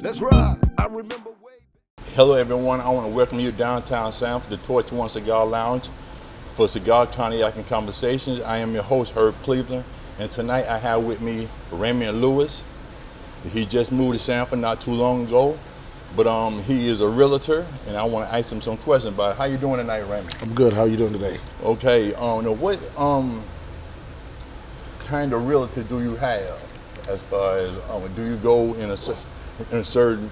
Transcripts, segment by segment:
Let's ride. I remember way. Hello everyone, I want to welcome you downtown Sam for the Torch One Cigar Lounge for Cigar, Cognac, and Conversations. I am your host, Herb Cleveland, and tonight I have with me Raymond Lewis. He just moved to Sanford not too long ago, but he is a realtor, and I want to ask him some questions about how you doing tonight, Raymond? I'm good. How are you doing today? Okay, now what kind of realtor do you have? As far as do you go in a certain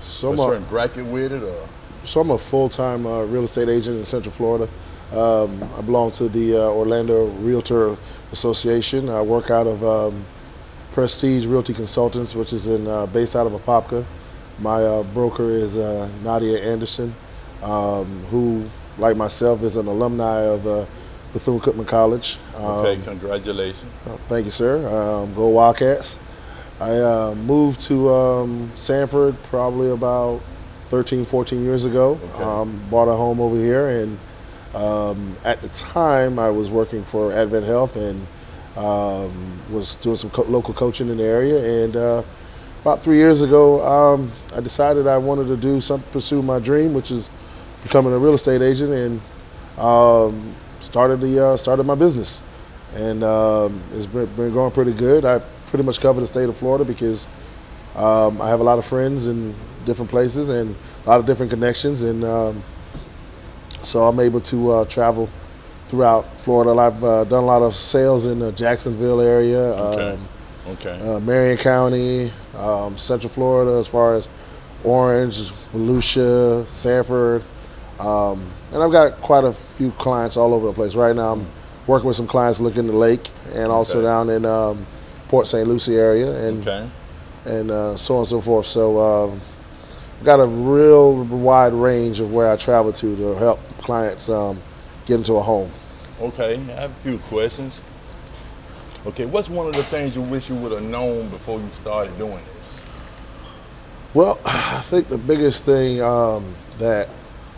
certain bracket with it, or? So I'm a full-time real estate agent in Central Florida. I belong to the Orlando Realtor Association. I work out of Prestige Realty Consultants, which is based out of Apopka. My broker is Nadia Anderson, who, like myself, is an alumni of Bethune-Cookman College. Okay, congratulations. Thank you, sir. Go Wildcats. I moved to Sanford probably about 13, 14 years ago. Okay. Bought a home over here, and at the time I was working for Advent Health and was doing some local coaching in the area. And about 3 years ago, I decided I wanted to do something, pursue my dream, which is becoming a real estate agent, and started my business. And it's been going pretty good. I pretty much cover the state of Florida because I have a lot of friends in different places and a lot of different connections, and so I'm able to travel throughout Florida. I've done a lot of sales in the Jacksonville area, Marion County, Central Florida, as far as Orange, Volusia, Sanford, and I've got quite a few clients all over the place. Right now I'm working with some clients looking at the lake, and also down in Port St. Lucie area, and so on and so forth. So I've got a real wide range of where I travel to help clients get into a home. Okay, I have a few questions. Okay, what's one of the things you wish you would have known before you started doing this? Well, I think the biggest thing that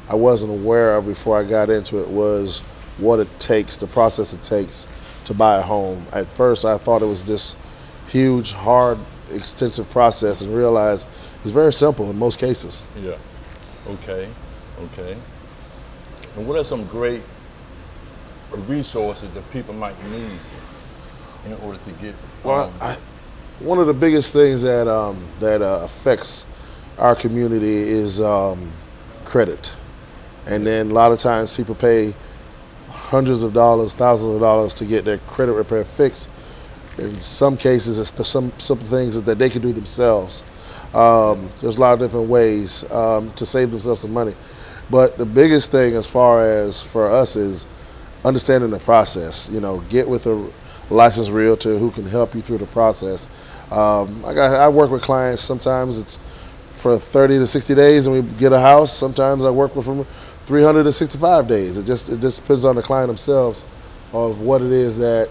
I wasn't aware of before I got into it was what it takes, the process it takes to buy a home. At first I thought it was this huge, hard, extensive process, and realized it's very simple in most cases. Yeah. Okay. And what are some great resources that people might need in order to get? Well, one of the biggest things that affects our community is credit, and then a lot of times people pay hundreds of dollars, thousands of dollars to get their credit repair fixed. In some cases, it's some things that they can do themselves. There's a lot of different ways to save themselves some money. But the biggest thing as far as for us is understanding the process. Get with a licensed realtor who can help you through the process. I work with clients, sometimes it's for 30 to 60 days and we get a house. Sometimes I work with them 365 days. It just depends on the client themselves of what it is that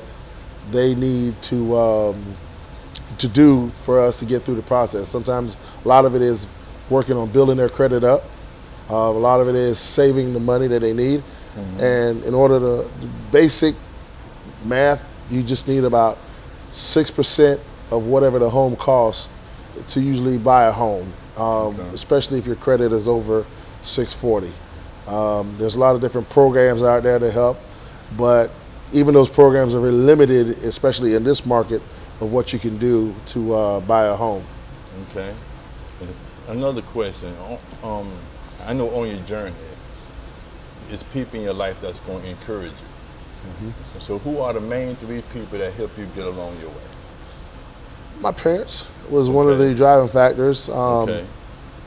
they need to do for us to get through the process. Sometimes a lot of it is working on building their credit up. A lot of it is saving the money that they need. Mm-hmm. And in order to basic math, you just need about 6% of whatever the home costs to usually buy a home, especially if your credit is over 640. There's a lot of different programs out there to help, but even those programs are very limited, especially in this market, of what you can do to buy a home. Okay. Another question. I know on your journey, it's people in your life that's going to encourage you. Mm-hmm. So who are the main three people that help you get along your way? My parents was one of the driving factors.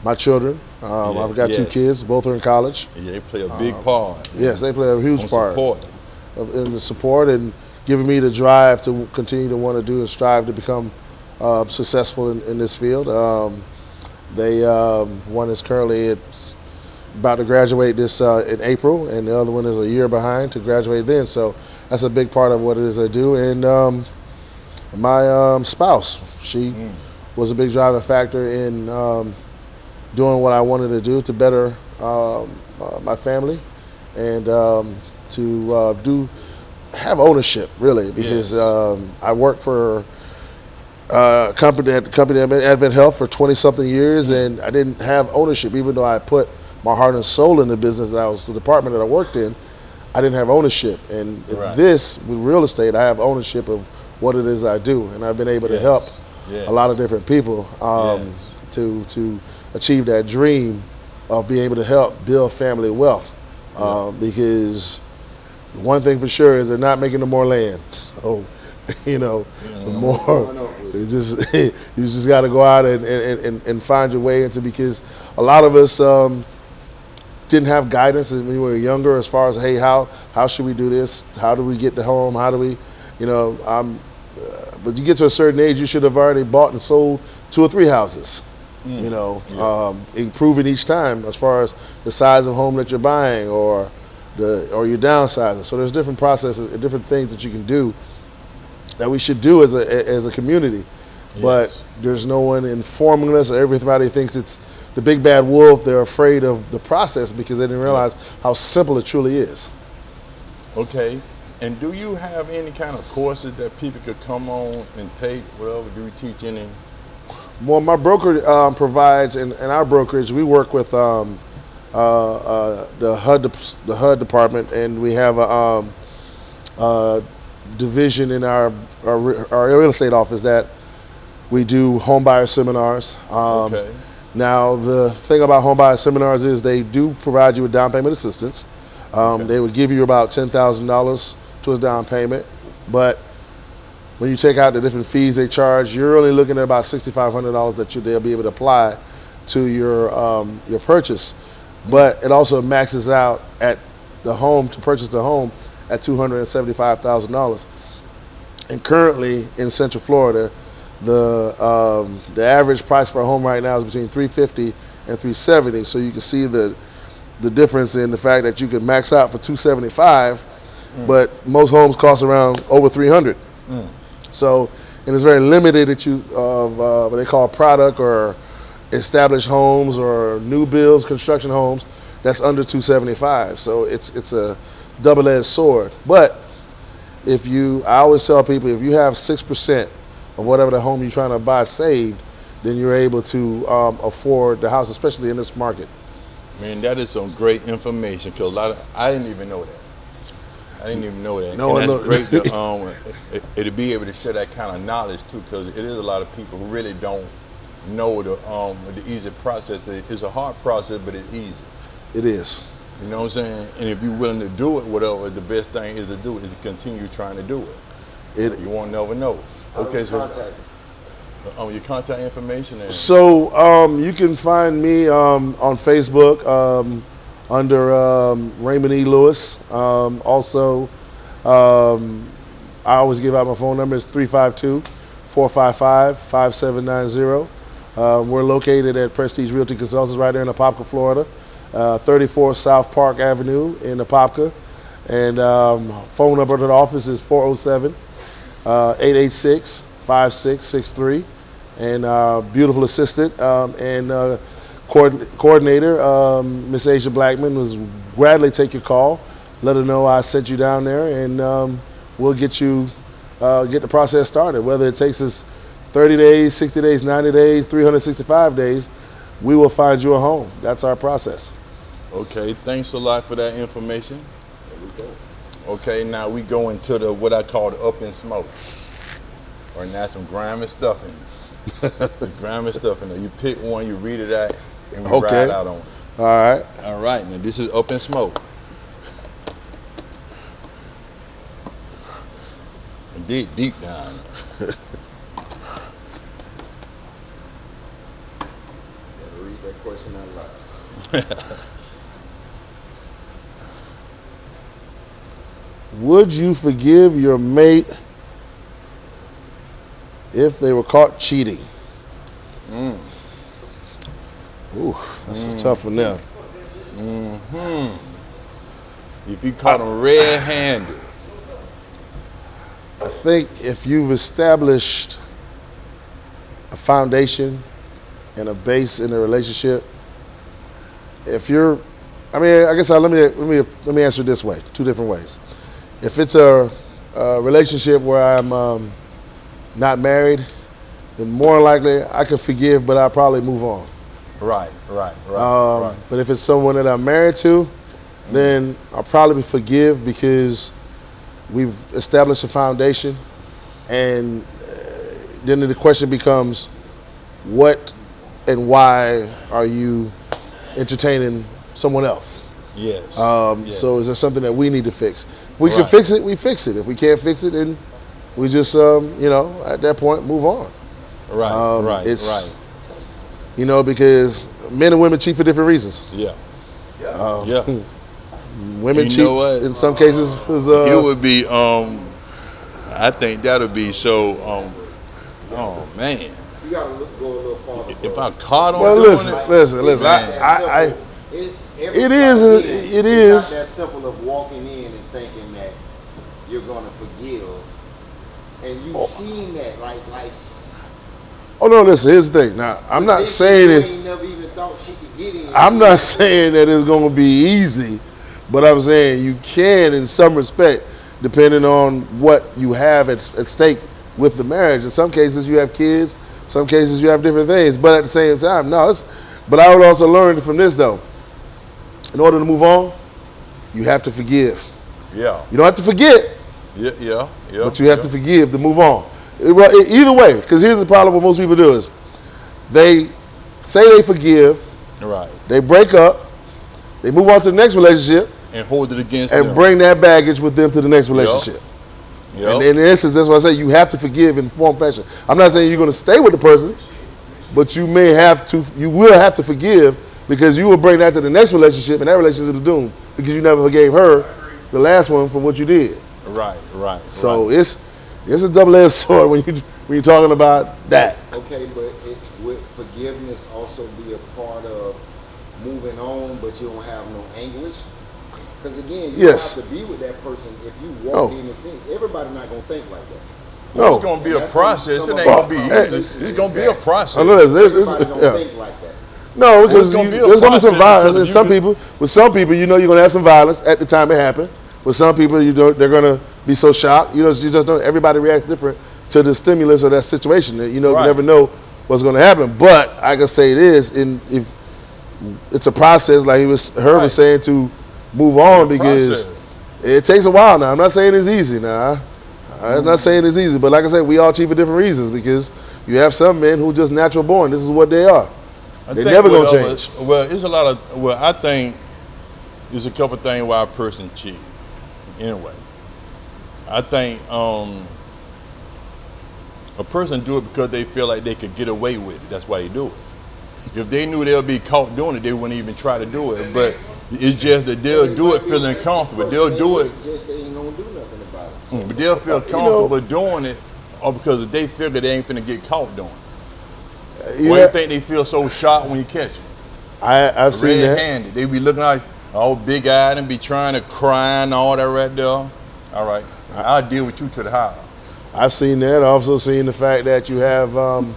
My children. I've got two kids. Both are in college. Yeah, they play a big part. Yes, they play a huge part in the support and giving me the drive to continue to want to do and strive to become successful in this field. One is currently about to graduate this in April, and the other one is a year behind to graduate then. So that's a big part of what it is I do. And my spouse, she was a big driving factor in doing what I wanted to do to better my family and to have ownership, really, because I work for company at the company Advent Health for 20 something years, and I didn't have ownership, even though I put my heart and soul in the business the department that I worked in. I didn't have ownership, and Right. this with real estate, I have ownership of what it is I do, and I've been able to Yes. help Yes. a lot of different people Yes. to achieve that dream of being able to help build family wealth. Because one thing for sure is they're not making no more land. So, the more you just got to go out and find your way into, because a lot of us didn't have guidance when we were younger as far as, hey, how should we do this? How do we get to home? How do we, but you get to a certain age, you should have already bought and sold 2 or 3 houses. Improving each time as far as the size of home that you're buying or you're downsizing. So there's different processes and different things that you can do that we should do as a community. Yes. But there's no one informing us. Everybody thinks it's the big bad wolf. They're afraid of the process because they didn't realize how simple it truly is. Okay. And do you have any kind of courses that people could come on and take? Whatever, do you teach any? Well, my broker provides, in our brokerage, we work with the HUD department, and we have a division in our real estate office that we do home buyer seminars. Okay. Now, the thing about home buyer seminars is they do provide you with down payment assistance. They would give you about $10,000 towards down payment, but when you take out the different fees they charge, you're only looking at about $6,500 that they'll be able to apply to your purchase. But it also maxes out at the home, to purchase the home, at $275,000. And currently in Central Florida, the average price for a home right now is between $350 and $370. So you can see the difference in the fact that you can max out for $275, but most homes cost around over $300. So, and it's very limited that what they call product or established homes or new builds, construction homes, that's under $275. So it's a double-edged sword. But I always tell people, if you have 6% of whatever the home you're trying to buy saved, then you're able to afford the house, especially in this market. Man, that is some great information, because I didn't even know that. I didn't even know that. No, and no. that's great to be able to share that kind of knowledge too, because it is a lot of people who really don't know the easy process. It's a hard process, but it's easy. It is. You know what I'm saying? And if you're willing to do it, whatever the best thing is to do is to continue trying to do it. You won't never know. Okay, so your contact information. So you can find me on Facebook under Raymond E. Lewis. Also, I always give out my phone number. It's 352-455-5790. We're located at Prestige Realty Consultants right there in Apopka, Florida, 34 South Park Avenue in Apopka. And phone number to the office is 407-886-5663. And beautiful assistant and coordinator, Miss Asia Blackman, was gladly take your call. Let her know I sent you down there, and we'll get the process started. Whether it takes us 30 days, 60 days, 90 days, 365 days, we will find you a home. That's our process. Okay, thanks a lot for that information. There we go. Okay, now we go into what I call the up and smoke. Or now some grimy stuff in it. The grimy stuff in there. You pick one, you read it out, and we ride out on it. All right. All right, now this is up and smoke. Deep down. Gotta read that question out loud. Would you forgive your mate if they were caught cheating? Ooh, that's a tough one now. If you caught them red-handed. I think if you've established a foundation and a base in a relationship, I guess let me answer it this way, 2 different ways. If it's a relationship where I'm not married then more likely I can forgive, but I'll probably move on. Right. But if it's someone that I'm married to, then I'll probably forgive because we've established a foundation, and then the question becomes, what and why are you entertaining someone else? Yes. So is there something that we need to fix? If we can fix it, we fix it. If we can't fix it, then we just, at that point, move on. Right. Because men and women cheat for different reasons. Yeah. Women cheat in some cases. It would be. I think that would be so. Oh man. You gotta go a little farther. If I caught on Well, doing listen. It is. It's not that simple of walking in and thinking that you're gonna forgive, and you've seen that, like. Oh no! Listen. Here's the thing. Now, I'm not saying you it. ain't never even thought she could get in. I'm not saying that it's going to be easy, but I'm saying you can, in some respect, depending on what you have at stake with the marriage. In some cases, you have kids. Some cases, you have different things. But at the same time, but I would also learn from this, though. In order to move on, you have to forgive. Yeah. You don't have to forget. Yeah. But you have to forgive to move on. Either way, because here's the problem what most people do is they say they forgive. Right. They break up. They move on to the next relationship. And hold it against and them. bring that baggage with them to the next relationship. Yep. And in essence, that's why I say you have to forgive in form fashion. I'm not saying you're going to stay with the person, but you will have to forgive because you will bring that to the next relationship, and that relationship is doomed because you never forgave her, the last one, for what you did. Right. So it's a double-edged sword when you're talking about that. Okay, but would forgiveness also be a part of moving on, but you don't have no anguish? Because again, you Yes. don't have to be with that person if you walk in the scene. Everybody not gonna think like that. Well, it's going to be a process. It ain't going to be easy. It's going to be a process. I know Everybody don't think like that. No, because It's gonna be a there's going to be some process violence. because And with some people, you're going to have some violence at the time it happened. With some people, they're going to be so shocked. You just don't. Everybody reacts different to the stimulus or that situation. You never know what's going to happen. But I can say this: if it's a process, like Herb was saying, to move on because it takes a while. Now, I'm not saying it's easy. Now, I'm not saying it's easy. But like I said, we all cheat for different reasons because you have some men who just natural born. This is what they are. They're never going to change. Well, it's a lot of. Well, I think there's a couple things why a person cheats. Anyway, I think a person do it because they feel like they could get away with it. That's why they do it. If they knew they'll be caught doing it, they wouldn't even try to do it. But it's just that they'll do it feeling comfortable. They'll do it. Just they ain't gonna do nothing about it. But they'll feel comfortable doing it, or because they figure they ain't finna get caught doing it. Why do you think they feel so shocked when you catch them? I've seen that. Red-handed. They be looking like all big-eyed and be trying to cry and all that right there. All right, I'll deal with you to the house. I've seen that. I've also seen the fact that you have some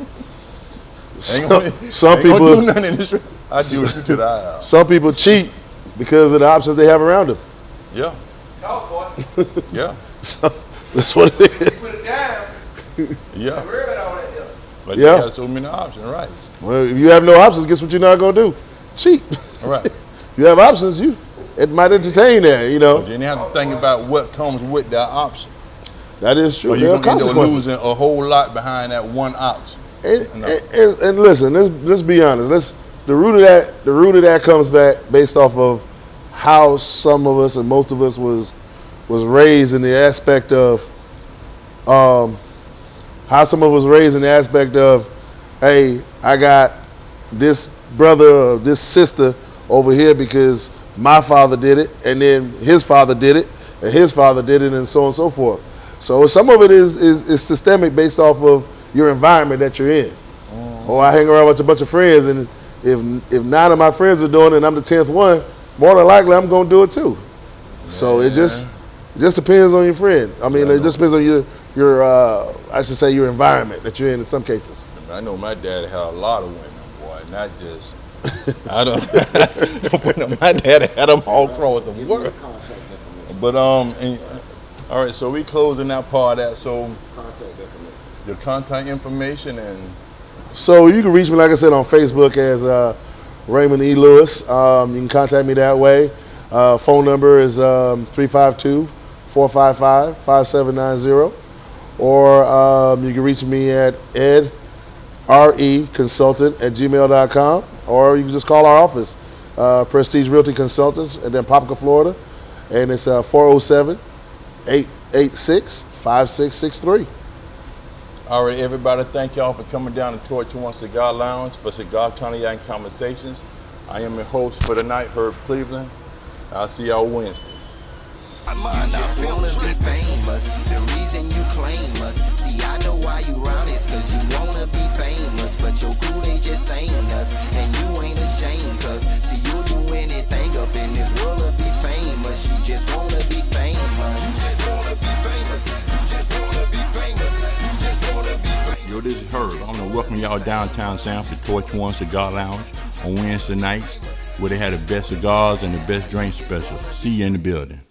ain't people gonna do nothing in this. I deal with you to the house. Some people cheat because of the options they have around them. Yeah. Talk, boy. Yeah. So that's what it You is. put it down. Yeah. Worry about all that here. But Yeah. they got so many options, right? Well, if you have no options, guess what you're not gonna do? Cheat. All right. You have options, it might entertain that, But then you have to think about what comes with that option. That is true. Or There you're are gonna end up consequences. losing a whole lot behind that one option. And listen, let's be honest. The root of that comes back based off of how some of us and most of us was raised in the aspect of hey, I got this brother or this sister over here because my father did it, and then his father did it, and his father did it, and so on and so forth. So some of it is systemic based off of your environment that you're in. Or I hang around with a bunch of friends, and if 9 of my friends are doing it and I'm the 10th one, more than likely I'm going to do it too. So it just depends on your friend. I mean, it just depends on your environment that you're in some cases. I know my dad had a lot of women, boy, not just. I don't. My dad had them all across the world. But all right, so we closing that part out. So Contact information. your contact information and So you can reach me, like I said, on Facebook as Raymond E. Lewis. You can contact me that way. Phone number is 352-455-5790. Or you can reach me at edreconsultant@gmail.com. Or you can just call our office, Prestige Realty Consultants, and then Popka, Florida. And it's 407-886-5663. all right, everybody, thank y'all for coming down to Torch One Cigar Lounge for Cigar Cognac and Conversations. I am your host for the night, Herb Cleveland. I'll see y'all Wednesday. My You mind just now wanna feel be tripping. famous. The reason you claim us. See, I know why you round is cause you wanna be famous. But your crew, they just ain't us. And you ain't ashamed cause see, you'll do anything up in this world to be famous. You just wanna be famous. Just wanna be famous. Just wanna be famous. Just wanna be famous. Yo, this is Herb. I want to welcome y'all downtown San to Torch One Cigar Lounge on Wednesday nights, where they had the best cigars and the best drink special. See you in the building.